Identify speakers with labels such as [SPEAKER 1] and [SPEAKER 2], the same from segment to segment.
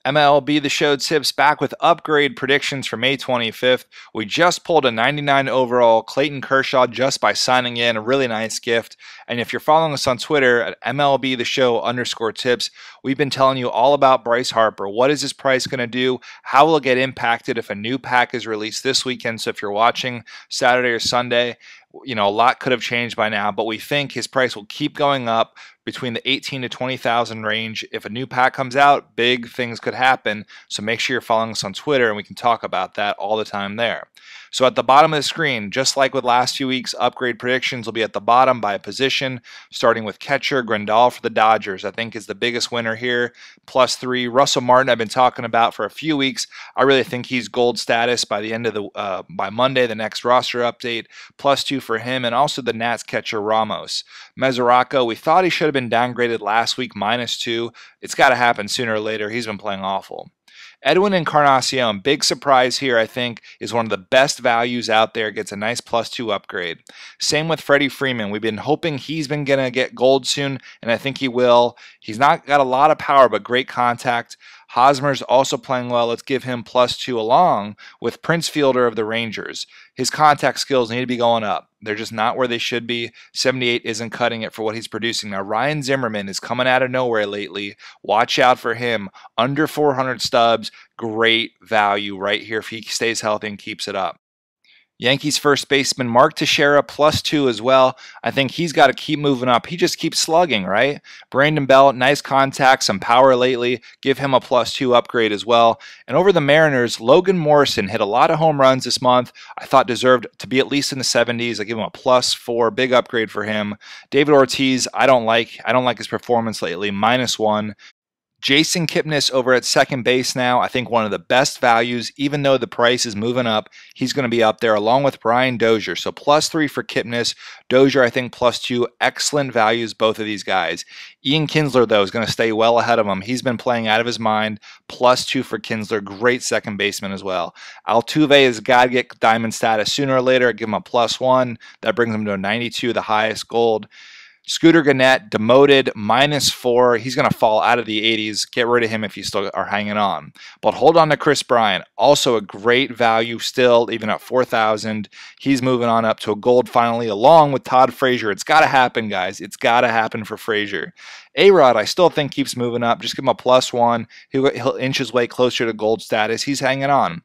[SPEAKER 1] MLB the Show tips back with upgrade predictions for May 25th. We just pulled a 99 overall Clayton Kershaw just by signing in, a really nice gift. And if you're following us on Twitter at MLB the Show _tips, we've been telling you all about Bryce Harper. What is his price going to do? How will it get impacted if a new pack is released this weekend? So if you're watching Saturday or Sunday, a lot could have changed by now, but we think his price will keep going up between the 18 to 20,000 range. If a new pack comes out, big things could happen. So make sure you're following us on Twitter and we can talk about that all the time there. So at the bottom of the screen, just like with last few weeks, upgrade predictions will be at the bottom by position, starting with catcher Grandal for the Dodgers. I think is the biggest winner here, +3. Russell Martin, I've been talking about for a few weeks. I really think he's gold status by the end of by Monday, the next roster update. +2 for him, and also the Nats catcher Ramos. Mesoraco, we thought he should have been downgraded last week, -2. It's got to happen sooner or later. He's been playing awful. Edwin Encarnacion, big surprise here, I think, is one of the best values out there, gets a nice +2 upgrade. Same with Freddie Freeman. We've been hoping he's been going to get gold soon, and I think he will. He's not got a lot of power, but great contact. Hosmer's also playing well. Let's give him +2 along with Prince Fielder of the Rangers. His contact skills need to be going up. They're just not where they should be. 78 isn't cutting it for what he's producing. Now, Ryan Zimmerman is coming out of nowhere lately. Watch out for him. Under 400 stubs. Great value right here if he stays healthy and keeps it up. Yankees first baseman Mark Teixeira +2 as well. I think he's got to keep moving up. He just keeps slugging, right? Brandon Belt, nice contact, some power lately. Give him a +2 upgrade as well. And over the Mariners, Logan Morrison hit a lot of home runs this month. I thought deserved to be at least in the 70s. I give him a +4, big upgrade for him. David Ortiz, I don't like his performance lately, -1. Jason Kipnis over at second base now, I think one of the best values, even though the price is moving up, he's going to be up there along with Brian Dozier. So +3 for Kipnis, Dozier I think +2, excellent values, both of these guys. Ian Kinsler though is going to stay well ahead of him. He's been playing out of his mind, +2 for Kinsler, great second baseman as well. Altuve has got to get diamond status sooner or later, give him a +1, that brings him to a 92, the highest gold. Scooter Gannett, demoted, -4. He's going to fall out of the 80s. Get rid of him if you still are hanging on. But hold on to Kris Bryant. Also a great value still, even at 4,000. He's moving on up to a gold finally, along with Todd Frazier. It's got to happen, guys. It's got to happen for Frazier. A-Rod, I still think keeps moving up. Just give him a +1. He'll inch his way closer to gold status. He's hanging on.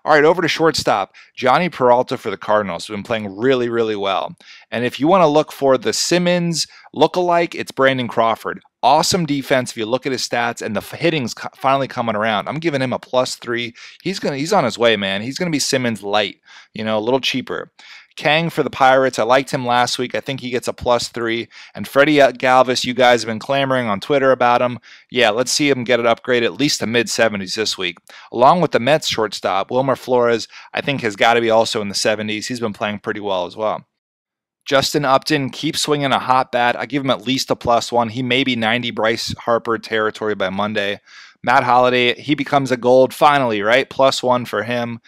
[SPEAKER 1] All right, over to shortstop. Johnny Peralta for the Cardinals has been playing really, really well. And if you want to look for the Simmons lookalike, it's Brandon Crawford. Awesome defense if you look at his stats, and the hitting's finally coming around. I'm giving him a +3. He's on his way, man. He's going to be Simmons light, a little cheaper. Kang for the Pirates, I liked him last week. I think he gets a +3. And Freddie Galvis, you guys have been clamoring on Twitter about him. Yeah, let's see him get an upgrade at least to mid-70s this week. Along with the Mets shortstop, Wilmer Flores, I think has got to be also in the 70s. He's been playing pretty well as well. Justin Upton keeps swinging a hot bat. I give him at least a +1. He may be 90 Bryce Harper territory by Monday. Matt Holliday, he becomes a gold finally, right? +1 for him.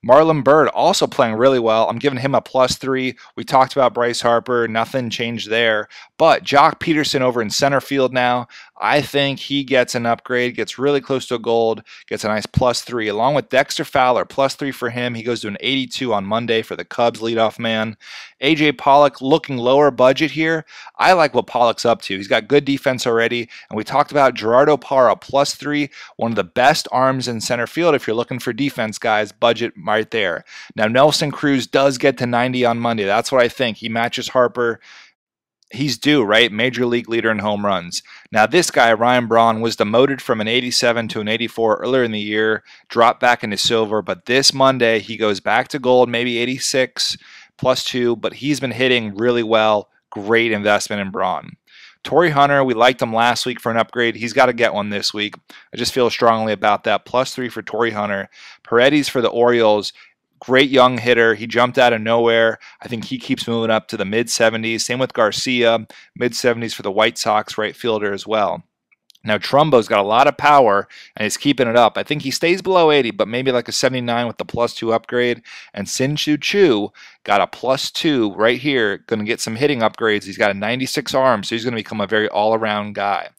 [SPEAKER 1] Marlon Byrd also playing really well. I'm giving him a +3. We talked about Bryce Harper. Nothing changed there. But Jock Peterson over in center field now, I think he gets an upgrade, gets really close to a gold, gets a nice +3. Along with Dexter Fowler, +3 for him. He goes to an 82 on Monday for the Cubs leadoff man. A.J. Pollock looking lower budget here. I like what Pollock's up to. He's got good defense already. And we talked about Gerardo Parra, +3. One of the best arms in center field if you're looking for defense, guys. Budget right there. Now, Nelson Cruz does get to 90 on Monday. That's what I think. He matches Harper. He's due, right? Major league leader in home runs. Now, this guy, Ryan Braun, was demoted from an 87 to an 84 earlier in the year, dropped back into silver, but this Monday, he goes back to gold, maybe 86, +2, but he's been hitting really well. Great investment in Braun. Torrey Hunter, we liked him last week for an upgrade. He's got to get one this week. I just feel strongly about that. +3 for Torrey Hunter. Paredes for the Orioles. Great young hitter. He jumped out of nowhere. I think he keeps moving up to the mid-70s. Same with Garcia. Mid-70s for the White Sox right fielder as well. Now, Trumbo's got a lot of power, and he's keeping it up. I think he stays below 80, but maybe like a 79 with the +2 upgrade. And Sin-Chu Chu got a +2 right here. Going to get some hitting upgrades. He's got a 96 arm, so he's going to become a very all-around guy.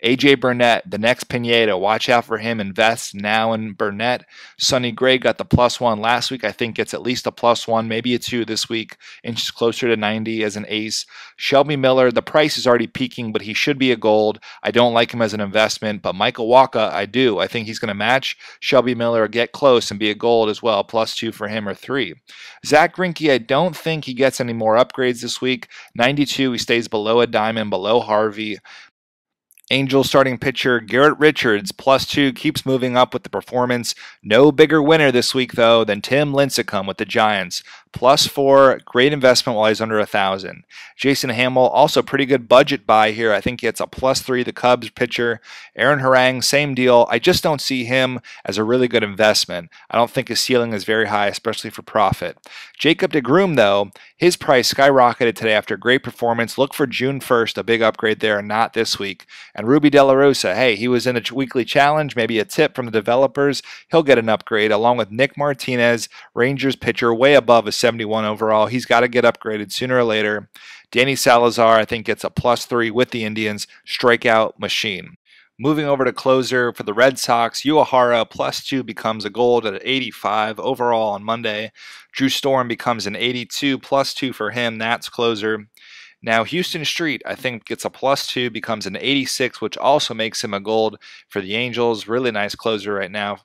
[SPEAKER 1] AJ Burnett, the next Pineda. Watch out for him. Invest now in Burnett. Sonny Gray got the +1 last week. I think gets at least a +1, maybe a 2 this week. Inches closer to 90 as an ace. Shelby Miller, the price is already peaking, but he should be a gold. I don't like him as an investment, but Michael Wacha, I do. I think he's going to match Shelby Miller or get close and be a gold as well. +2 for him or 3. Zack Greinke, I don't think he gets any more upgrades this week. 92, he stays below a diamond, below Harvey. Angels starting pitcher Garrett Richards, +2, keeps moving up with the performance. No bigger winner this week, though, than Tim Lincecum with the Giants. +4, great investment while he's under 1,000. Jason Hamill, also pretty good budget buy here. I think gets a +3, the Cubs pitcher. Aaron Harang, same deal. I just don't see him as a really good investment. I don't think his ceiling is very high, especially for profit. Jacob deGrom, though, his price skyrocketed today after a great performance. Look for June 1st, a big upgrade there, not this week. And Ruby De La Rosa, hey, he was in a weekly challenge, maybe a tip from the developers. He'll get an upgrade, along with Nick Martinez, Rangers pitcher, way above a 71 overall. He's got to get upgraded sooner or later. Danny Salazar, I think, gets a +3 with the Indians. Strikeout machine. Moving over to closer for the Red Sox, Uehara +2 becomes a gold at 85 overall on Monday. Drew Storm becomes an 82, +2 for him. That's closer. Now, Houston Street, I think, gets a +2, becomes an 86, which also makes him a gold for the Angels. Really nice closer right now.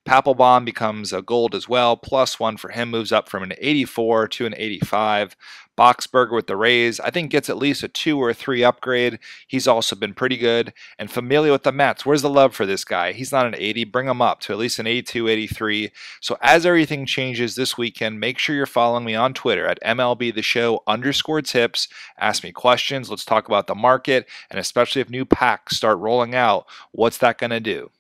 [SPEAKER 1] Papelbon becomes a gold as well. +1 for him, moves up from an 84 to an 85. Boxberger with the Rays, I think, gets at least a 2 or 3 upgrade. He's also been pretty good. And Familia with the Mets, where's the love for this guy? He's not an 80. Bring him up to at least an 82, 83. So as everything changes this weekend, make sure you're following me on Twitter at MLB the Show _tips. Ask me questions. Let's talk about the market, and especially if new packs start rolling out, what's that going to do?